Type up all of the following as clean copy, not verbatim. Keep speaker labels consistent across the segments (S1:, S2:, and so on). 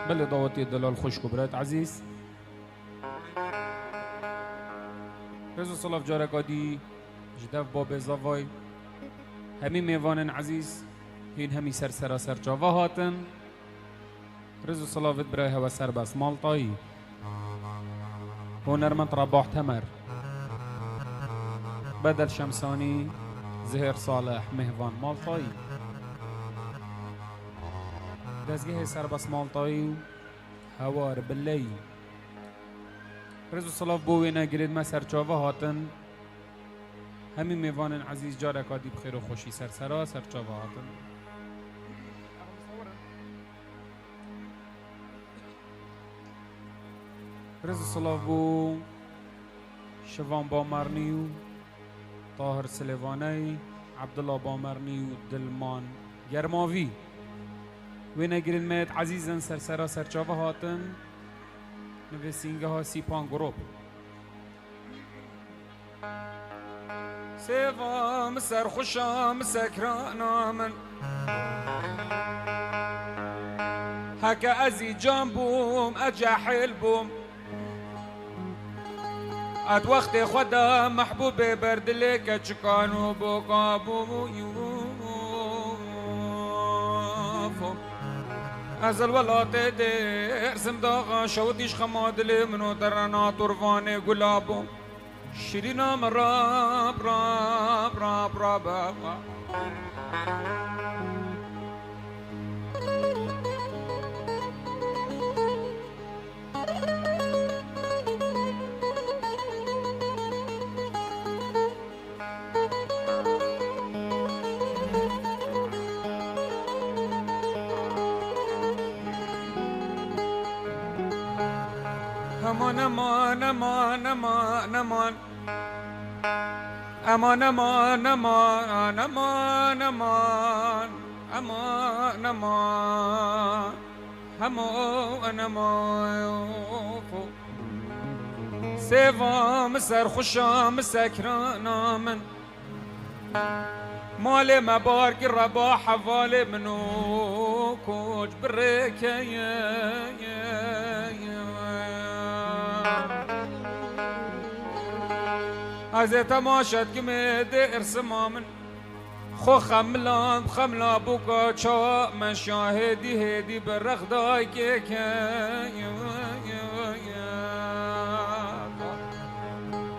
S1: بله دعوتی دلال خوش کبرت عزیز رزو صلاف جارک آدی جدف باب زوای همی میوانن عزیز هین همی سر جاوا هاتن رزو صلافت برای هوا سر بس مالطایی هنرمند رباح تمر بدل شمسانی زهر صالح مهوان مالطایی دزگه سر بس مالطایی هوار بلی رزو صلاف بوینا گرید ما سر جاوا هاتن همی میوانن عزیز جارک آدی بخیر و خوشی سر جاوا هاتن رزو صلاف بو شوان بامرنیو طاهر سلیوانی عبدالله بامرنی و دلمان گرماوی وینا گرید مید عزیزن سر جاوا هاتن نویسینگه ها سیپان گروپ سیوام سرخوشام سکرانامن هکا ازی جان بوم اجاحل بوم ات وقت خدا محبوب بردلی که چکانو بقابو یوفو از الولات دیر سمداغا شودیش خمادلی منو درنا طرفان گلابو شیرینا مراب راب راب راب راب امان امان امان امان امان امان امان امان امان امان امان امان امان سیوام سرخوشام سکرانامن مال مبارك الرباح حوالي منو كوج بريك از تماشات كمد ارسما من خو خملا بوكا چا مشاهدي هدي برغداي كيك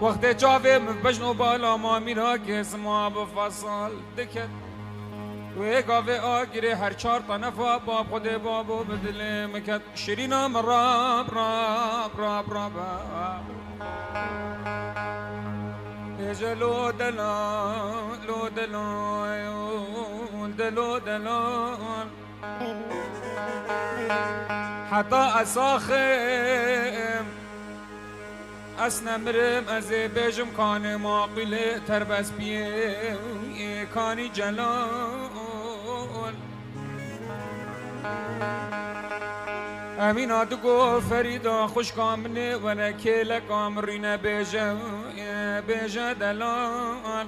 S1: وقت جاوه بجنو بالا ما میرا که اسما بفصل دکت و یک آوه آگیره هر چار طنفا باب خود بابو بدل مکت شیرینا مراب راب راب راب جلو دلال لو دلال دلو دلال حتی اساخم اسنا مرم از بیجم کان ماقل تربس بیه کانی جلال امین آدگو فریدا خوش کامنه و نکیل کامرین بیجه دلال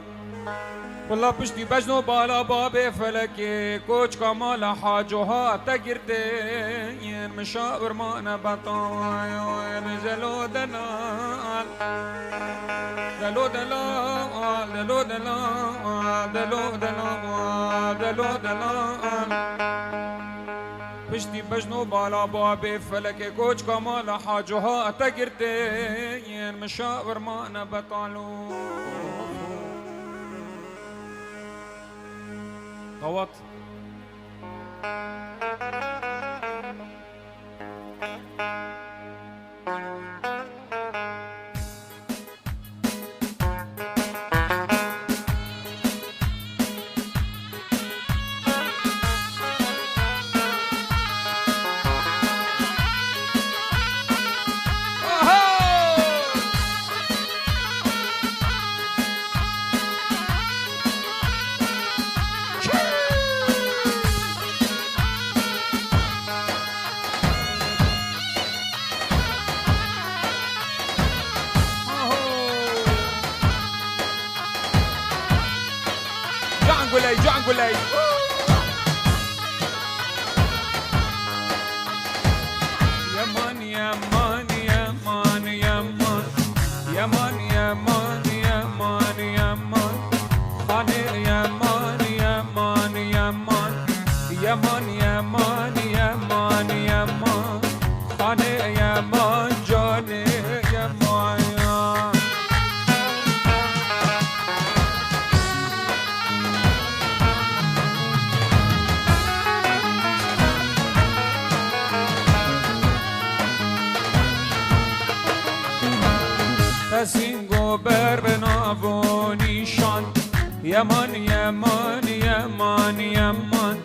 S1: والله پشتی بجنو بالا باب فلکی کوچ کامال حاجوها تگرده مشاور ما نبطان جلو دلال دلو دلال دلو دلال دلو دلال دلو دلال پشتی بجنو بالا باب فلکی کوچ کامال حاجوها تگرده مشاور ما نبطالو غوط قلي يمان يمان يمان يمان يمان يمان يمان يمان خانه يمان يمان يمان يمان يمان يمان يمان خانه يمان جانه يمان سینگو بر بناو نیشان یمان یمان یمان یمان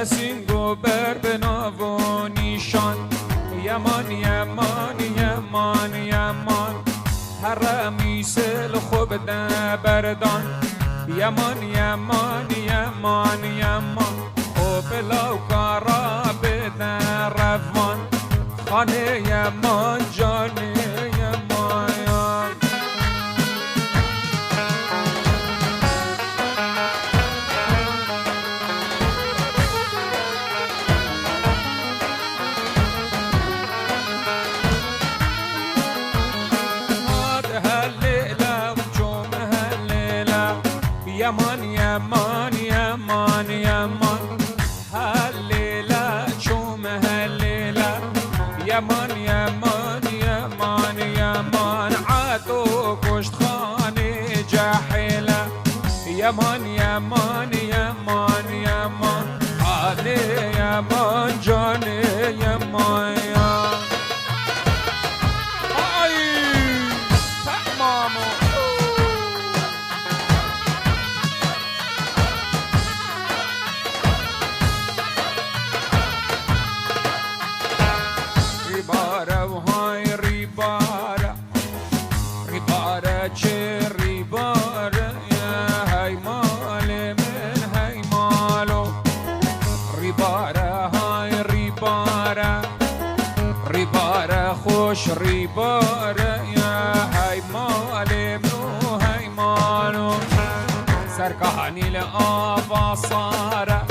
S1: سینگو بر بناو نیشان یمان یمان یمان یمان حرمی سل خوب بردان یمان یمان یمان یمان خوب لو کارا بدن روان خانه یمان جانه يمان يمان يمان يمان هالليلة شوم هالليلة يمان يمان يمان يمان عاتو كشت خاني جاحلة يمان يمان يمان يمان علي يمان جاني يمان اي مامو ريبارة وهاي ريبارة ريبارة چه ريبارة يا هاي مالي من هاي مالو ريبارة هاي ريبارة ريبارة خوش ريبارة يا هاي مالي منو هاي مالو سركاني لآفا صارة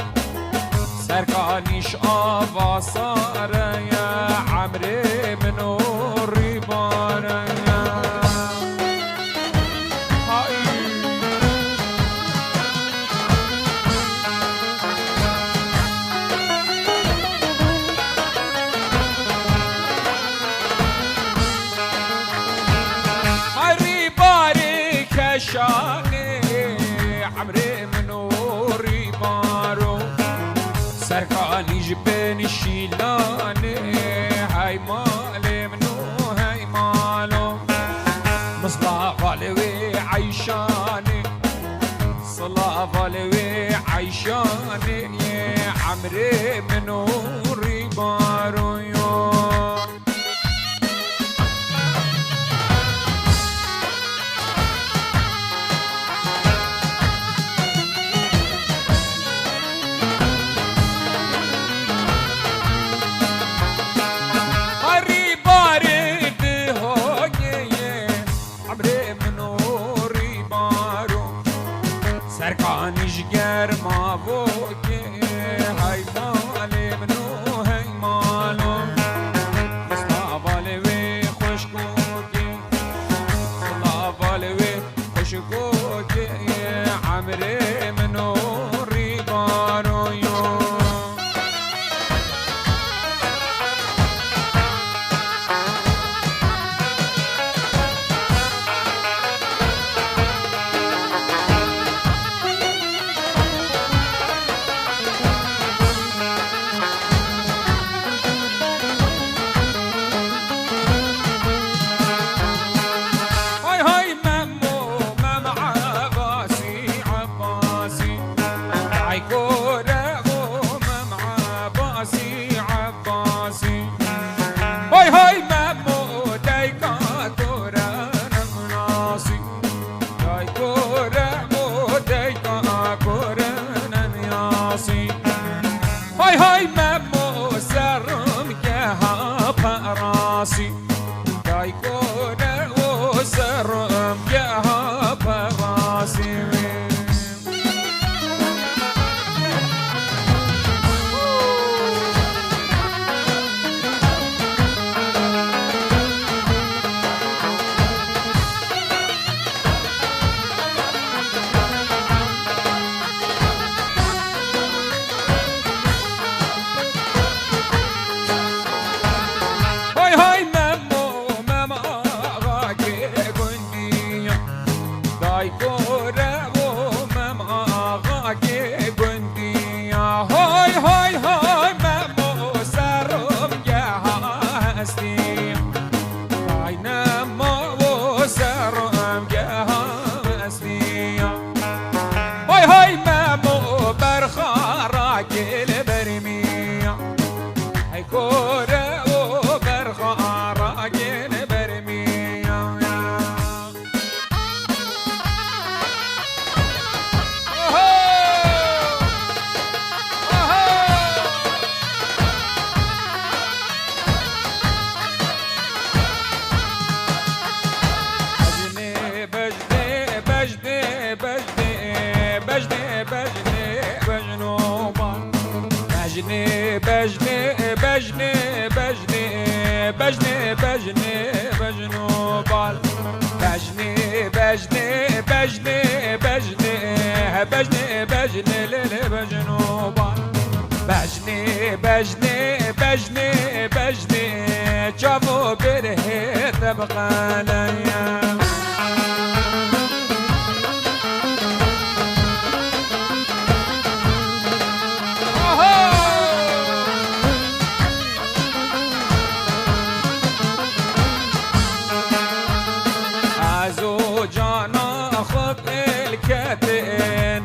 S1: سركانيش آفا صارة يا عمري منو ريبارة يا هاي هاي ريباري كشاني عمري منو ريبارو سركاني جبني شيلاني هاي مالي منو هاي مالو مصلاف علوي عيشاني صلاف علوي عيشاني يا عمري منو ريبارو يوم سرکانی جگر ما بوکه های مالی منو های مالو مصطفی وی خوش کوکی مصطفی وی خوش کوکی عمري منو ریبارو یو بجني بجنو بال بجني بجني بجني بجني بجني بجني ليلي بجنو بال بجني بجني بجني بجني شافوا بره تبقى ليا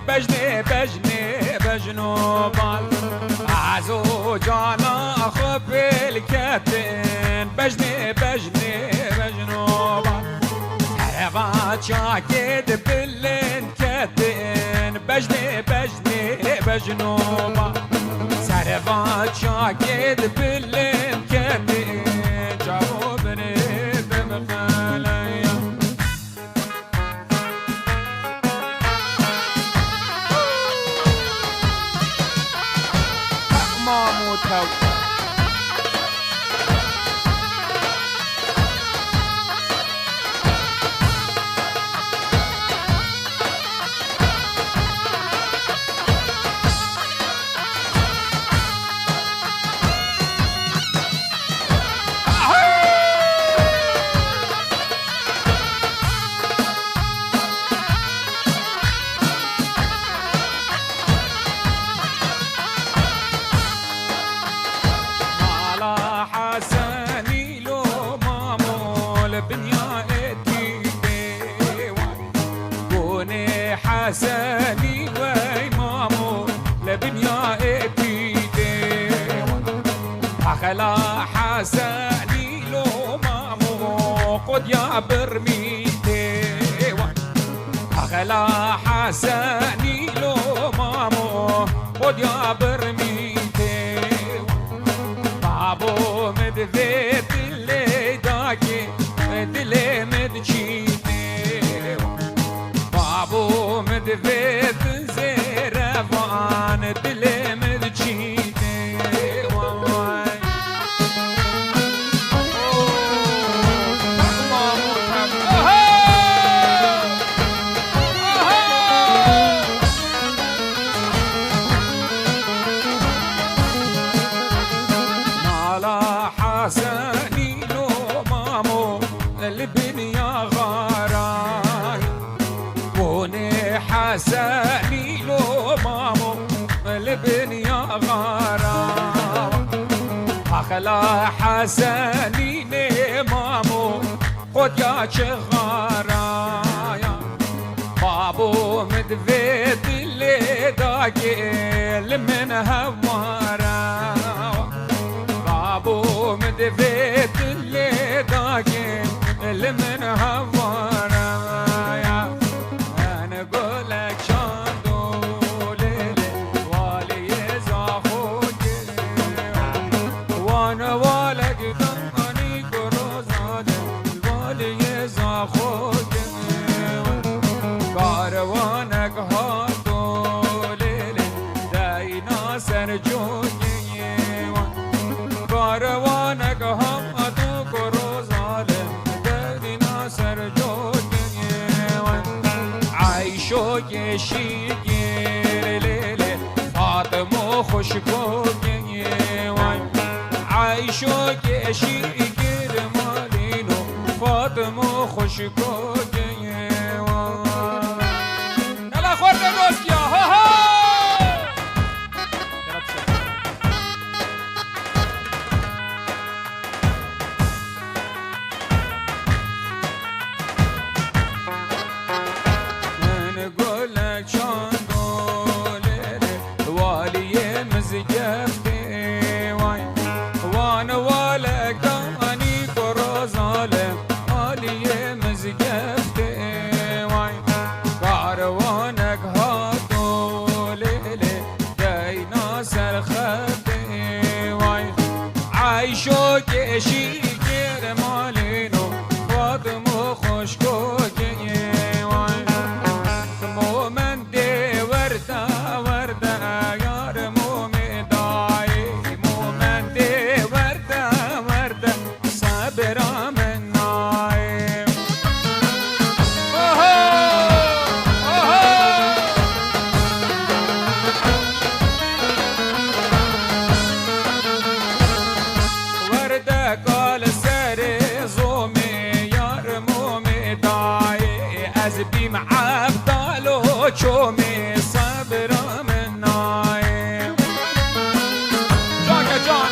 S1: بجني بجني بجنو بال عزو جانا خب الكتن بجني بجني بجنو بال سربات شاكد باللين كتن بجني بجني بجنو بال سربات شاكد باللين كتن جابو بني بمخاليا مامو تو حسني وإمامو لبنيا إبيدي أخلا حسني لو مامو قد يا برميدي أخلا حسني لو مامو قد يا برميدي بابو مدذيت اللي داكي دلي مدجيدي بابو مدفيت زيرفان دلي مدجيدي واي نالا حسني لو مامو البنيا غاراي حسني لو مامو البنيا غارا أخلا حسني مامو قد يا شغارا بابو مدفيت اللي داكي من هوارا بابو مدفيت اللي داكي من هوارا کاروانک هاتو لیلی داینا سرجونی کاروانک هاتو کروزاله داینا سرجونی عایشو کشیگیر لیلی فاطمه خوشگوگی عایشو کشیگیر مالینو فاطمه خوشگوگی خورده دوستیا ها ها من گل چاندوله والی مزگفته وان والک دانی کرازاله والی مزگفته چومی صبرم نایم جاک جان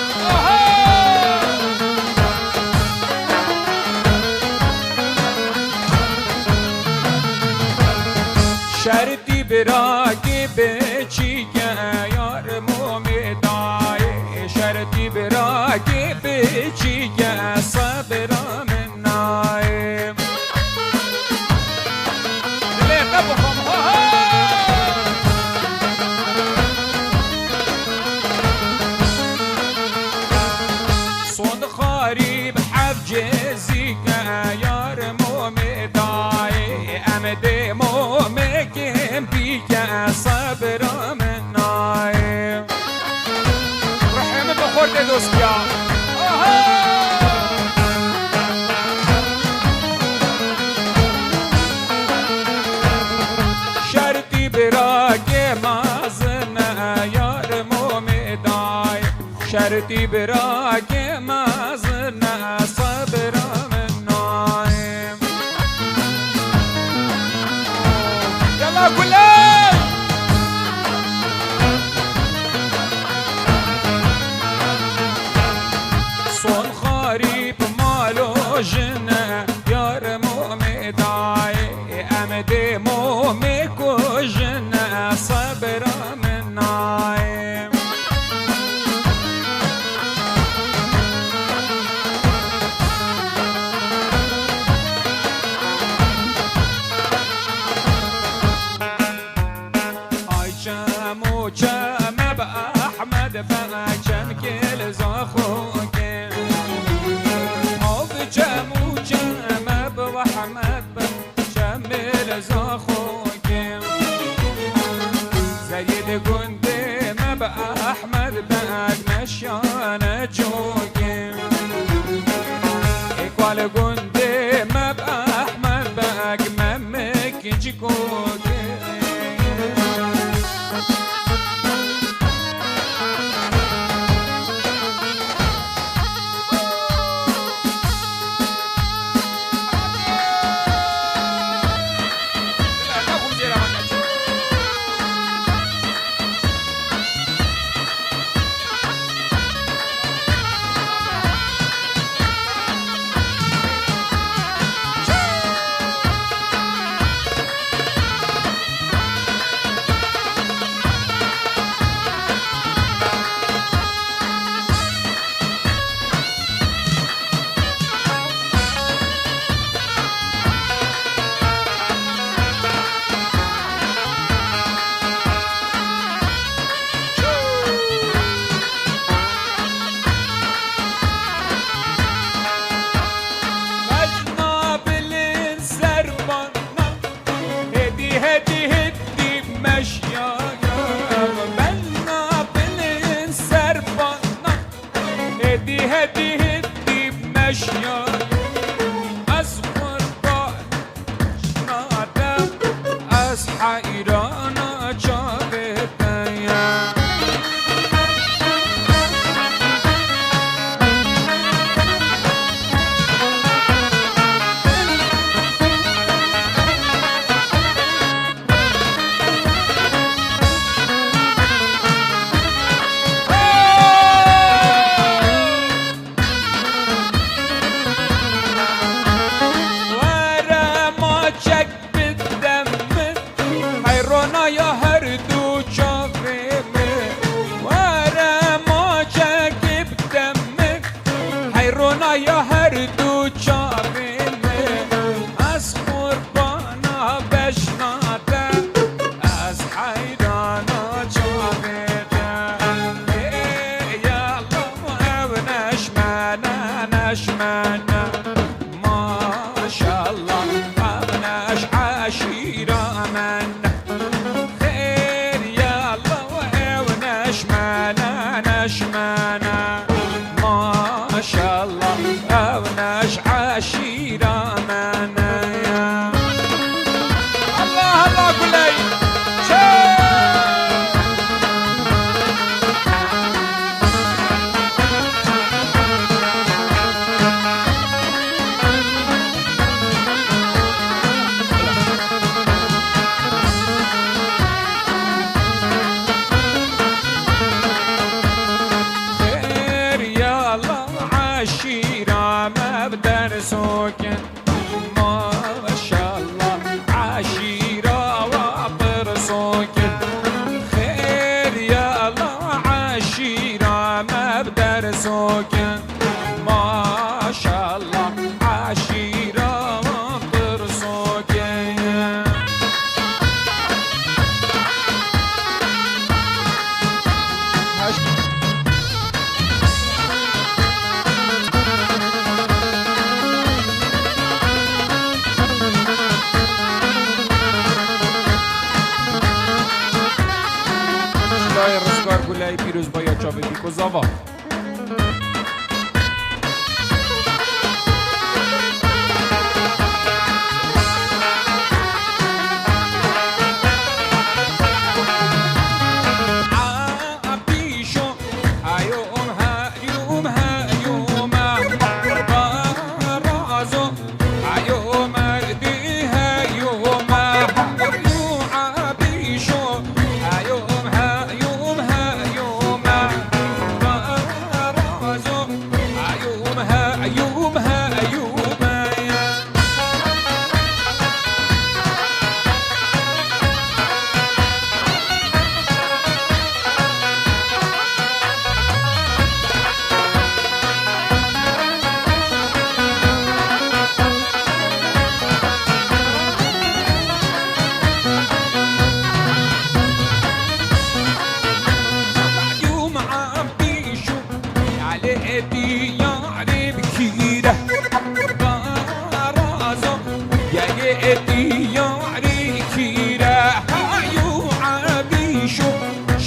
S1: شرطی براکی بچیگه یار مومی دای شرطی براکی بچیگه صبرم نایم دلیت نبخم صند خارب حف جزیگه یار مومی دای امده مومی کم بیگه صبرم نایم رحمه بخورد دوستیا شرطی براگه مازنه یار مومی دای شرطی براگه مازنه صبرم نایم یلا گلی صن خارب مالو جنه یار مومی دای امده مومی کجنه صبرم نایم آی جمو جمع با احمد بچم کل زاخوکه آب جمو جمع با احمد بچم کل زاخوکه زید گنده ما با احمد بعد مشان جوکه اقوال گنده ما با احمد بعد ممک جکوکه از قربان شنادم از حیران جاودیم یا هر دو چاویمه از قربانا بشناده از حیرانا چاویده یا الله و نشمنه نشمنه ماشالله ابنش عشیره من خیر یا الله و نشمنه نشمنه ماشالله ابنش عشیره من الله الله كلي سوكن ما شاء الله عشيرة وعطر سوكن خير يا الله عشيرة مبدر سوكن ما شاء الله عشيرة وعطر سوكن رزگار گلای پیروز با یا چاوی بیکو زاوا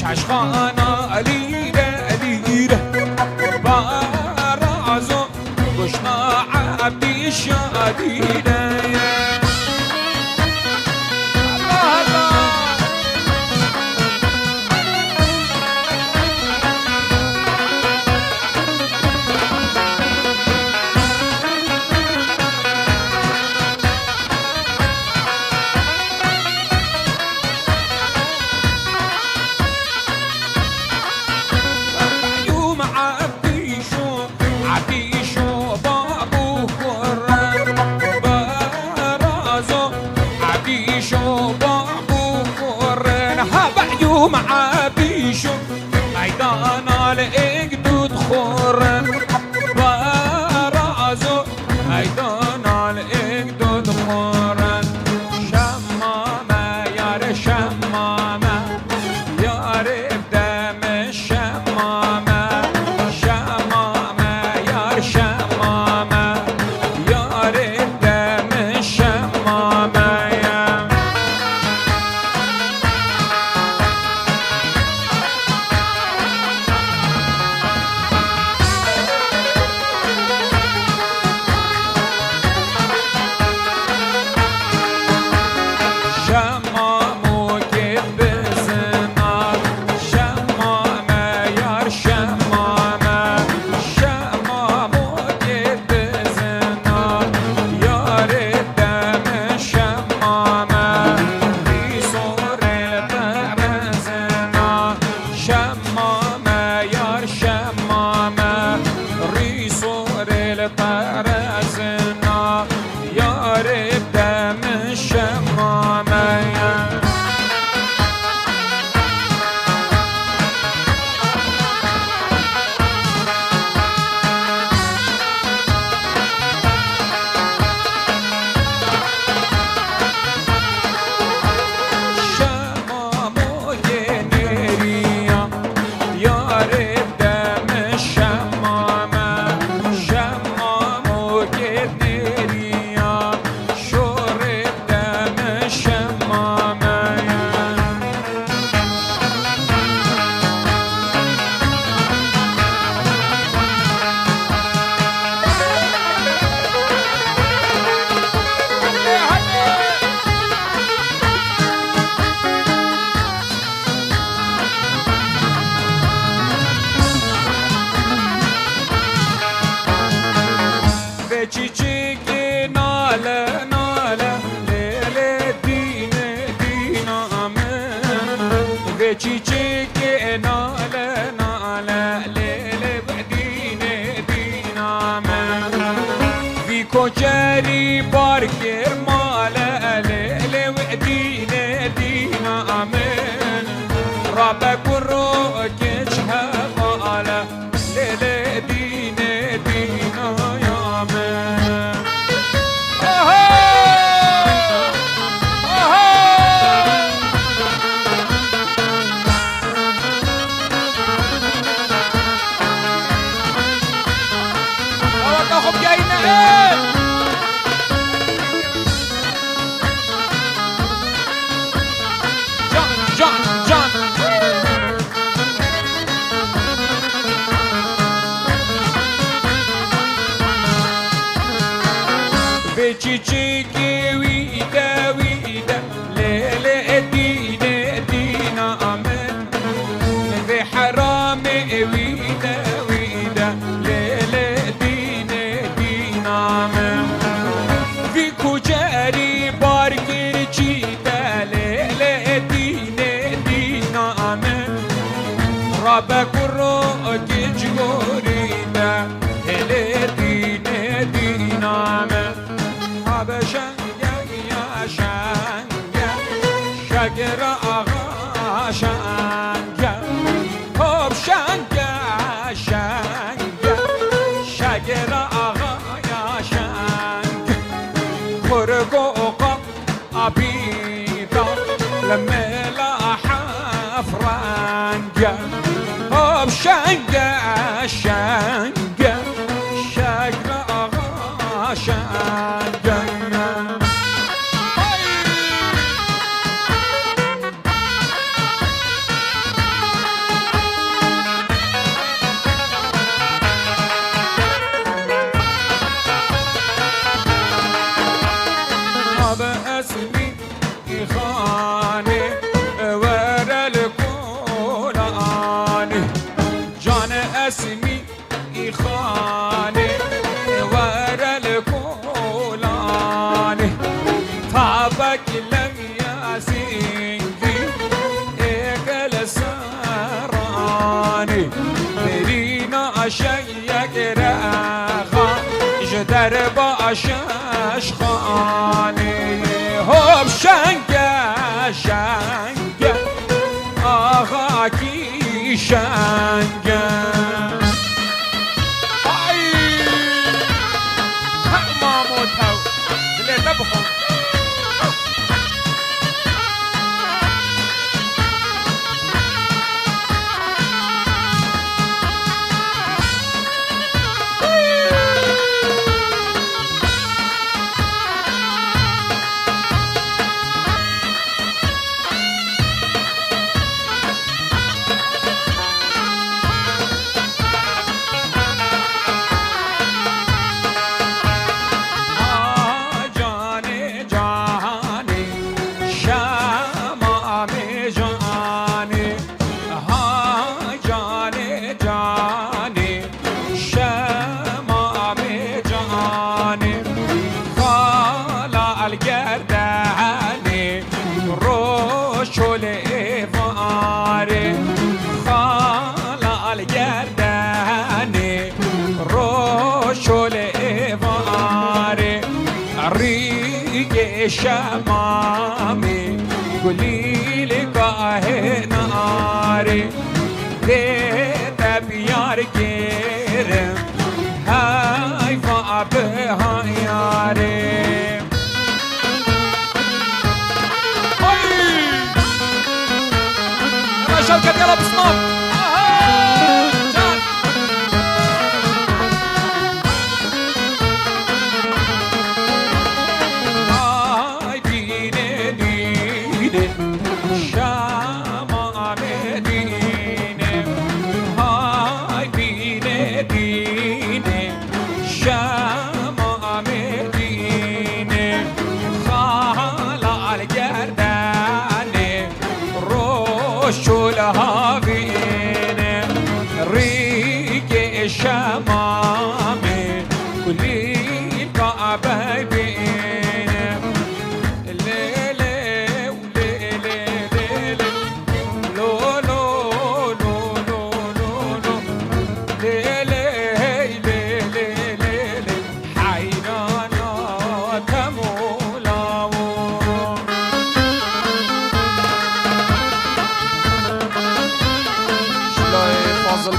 S1: عشقانا ليلة ليلة بارازو قشنا عبدي شادينا الله الله مع بيشو ميدانا لإجدود خورن برازو ميدانا لإجدود خورن شمامة يا شمامة يا دم الشمامة شمامة يا شمامة يا دم الشمامة چیچی ناله ناله لیل بدینه دینامه وی كوجري باركر مالا ليلي ودينا دينا امين ربك وروك جهبالا ليلي دينا دينا يا امين خب جاينا ايه جان بچيچيكي ويدا ويدا ليلة دينا دينا امين بحرامي ويدا ويدا ليلة دينا دينا امين في كوجاري باركر جيدا ليلة دينا دينا امين ربك وروك جوريدا ليلة دينا دينا امين شنگه یا شنگه شگر آقا شنگه خب شنگه شنگه شگر آقا یا شنگه خرگو قب عبیدا لملا حفرنگه خب شنگه شنگه شگر آقا شنگه اسمي خاني ورا الكولاني جان اسمي خاني ورا الكولاني طابك لم ياسينجي اقل سراني برينا اشيك راغا جدر باشش خاني هوب شنگه شنگه آقا کی شنگه ای مامود هاو دلی نبخون شمامي قولي لك ناري بيت بيار كيرم هاي فابها ياري يلا شوكت يلا بصمام شام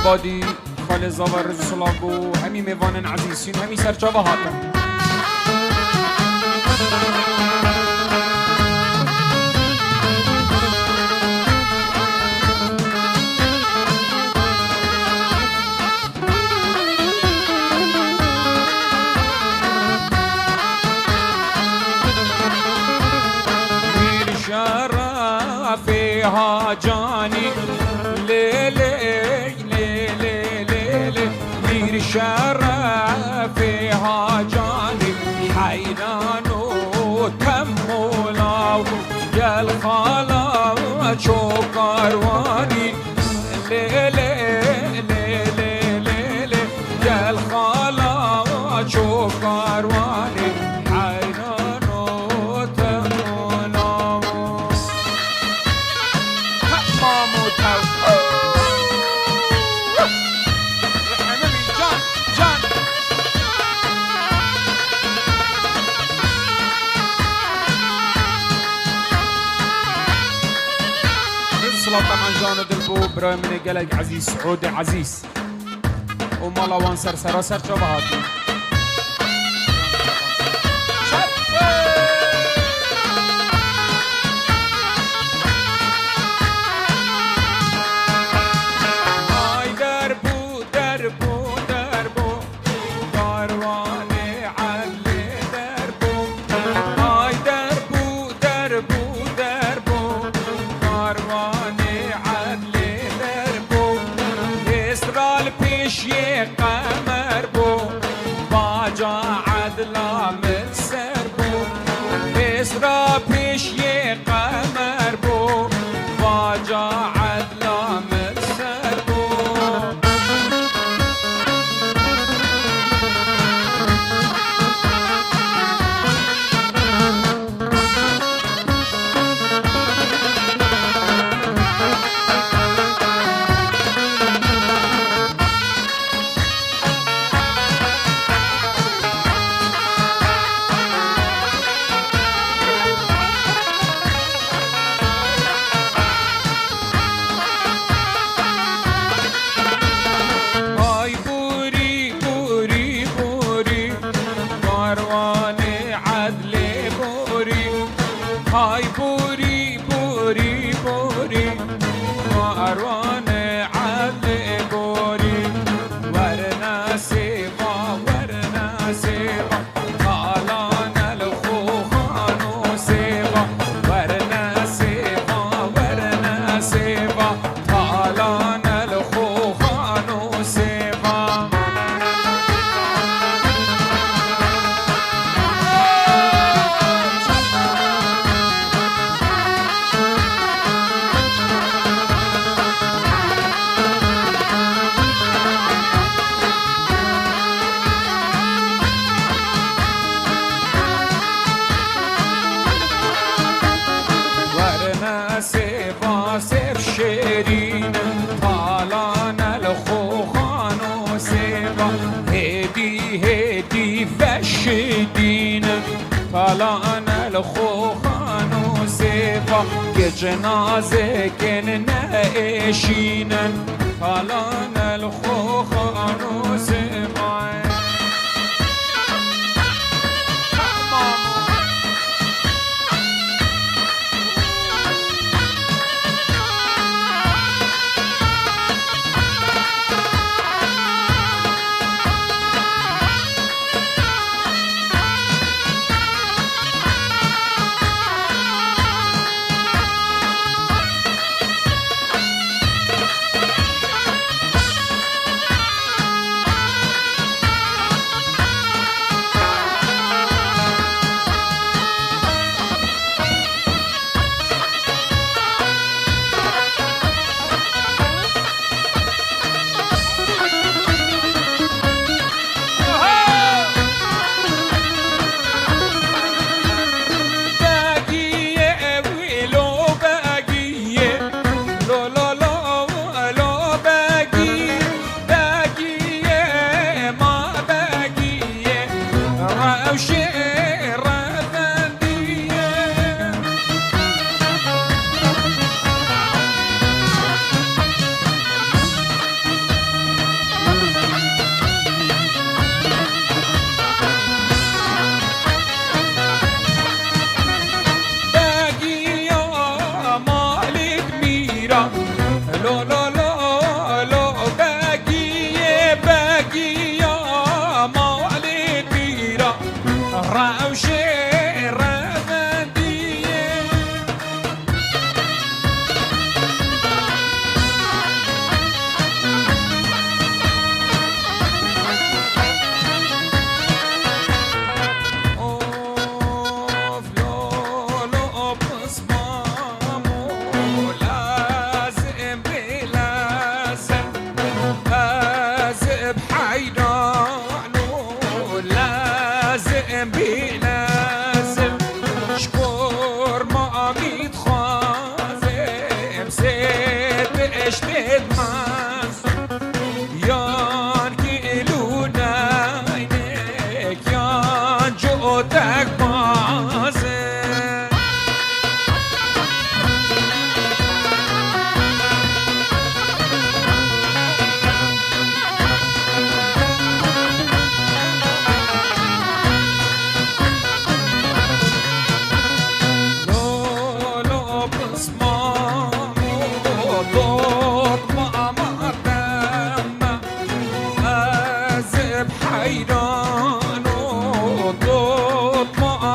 S1: آبادی خال زاور رز سلاگو همی میوانن عزیزین همی سرچاوه هاتن فيها جاني ليلي ليلي ليلي دير شرف فيها جاني حينان وتمولا يا الخالا شو كارواني ليلي ليلي ليلي يا الخالا شو كارواني طبعا جان دلبو برای من گلک عزیز سعود عزیز و مالاوان سر چا بهاتی آی دربو دربو دربو کاروان عدل دربو آی دربو دربو دربو کاروان پیشی قمر بو باجا عدلا متسر بو اسرا پیشی قمر بو باجا عدلا متسر بو هاي بوري بوري بوري ماروان عدل بوري ورنا سيبا ورنا سيبا قالان الخوخان سيبا ورنا سيبا ورنا سيبا قالان الخوخان سيبا سيبا سيف شيرين طالان الخوخان وسيبا هدي هدي فشدين طالان الخوخان وسيبا كجنازة كن نائشين طالان الخوخان وسيبا حيران وضوط ما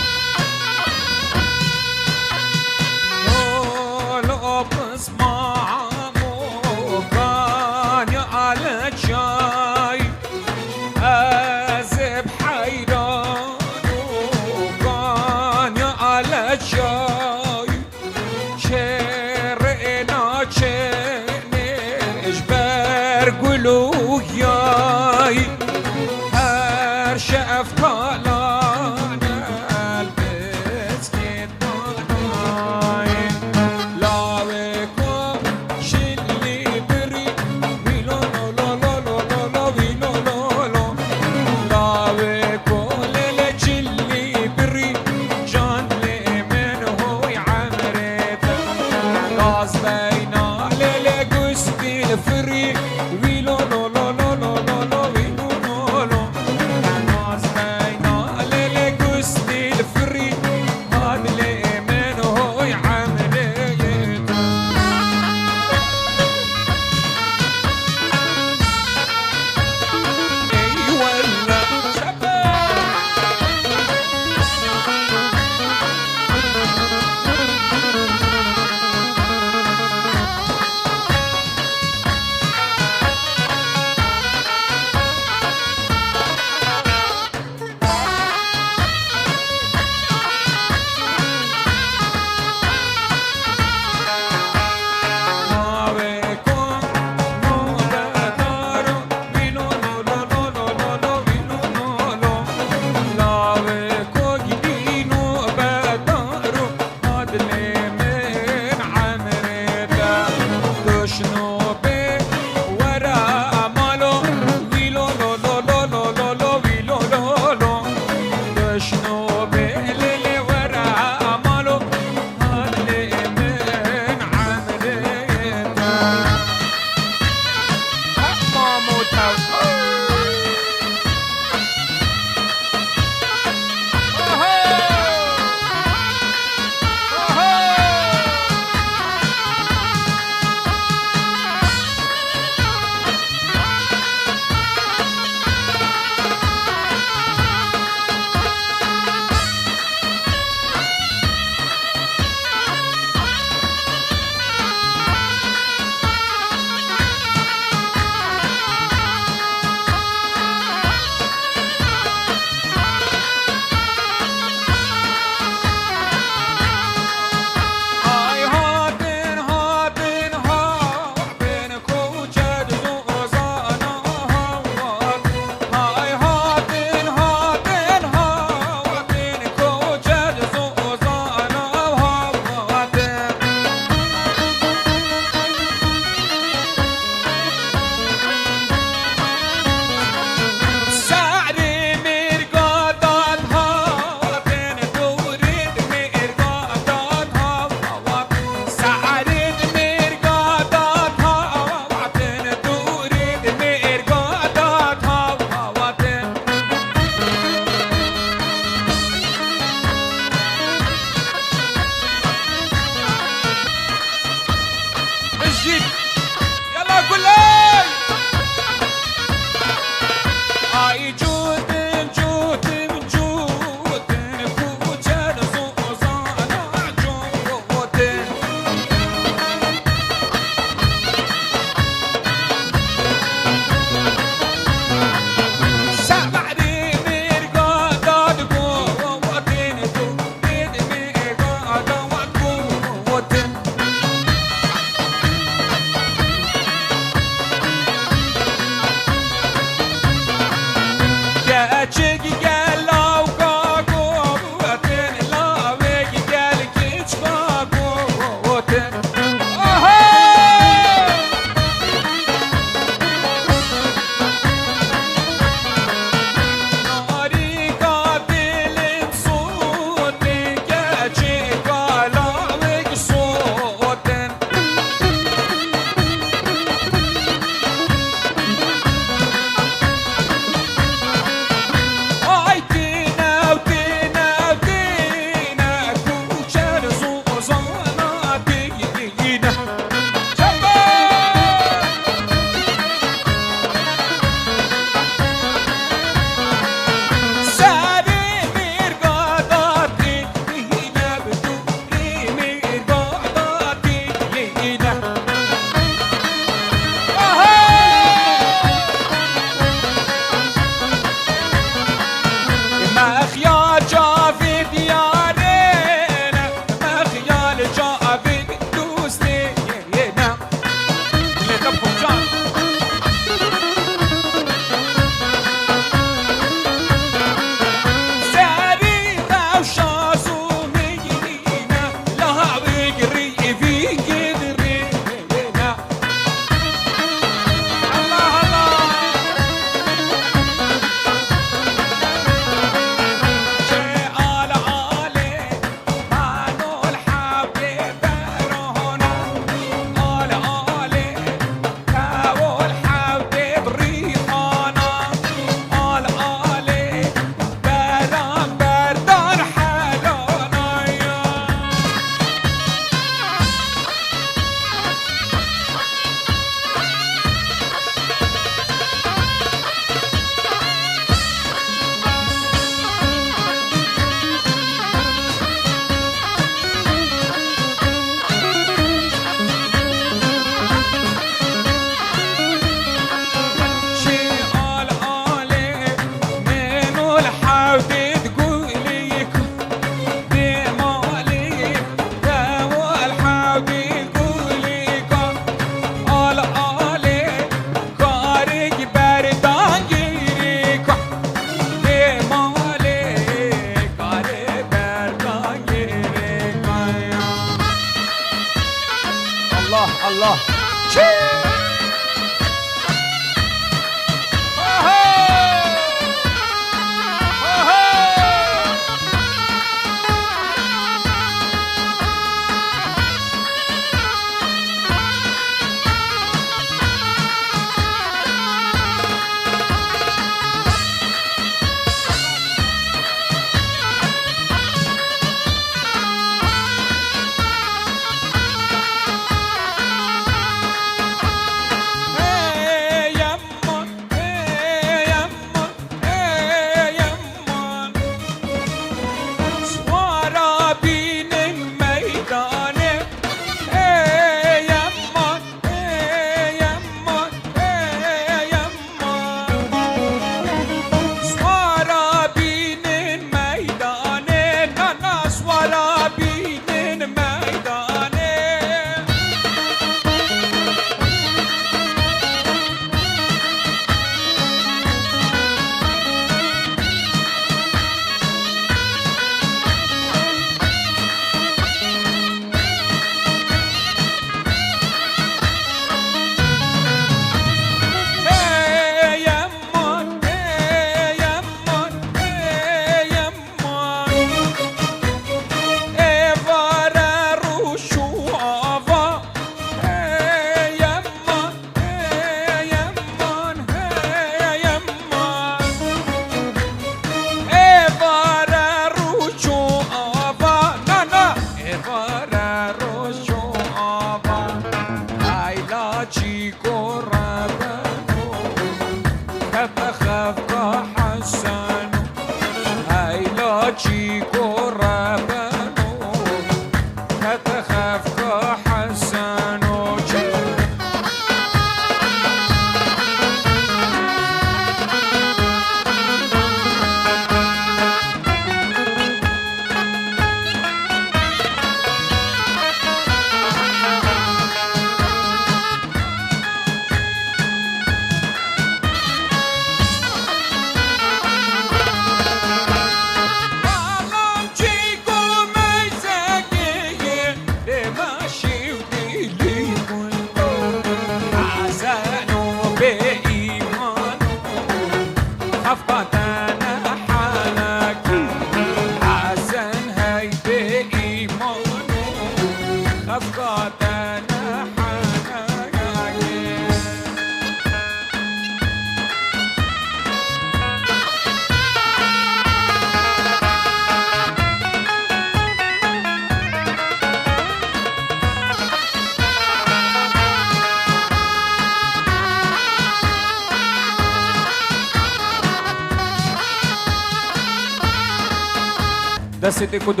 S1: دستت کد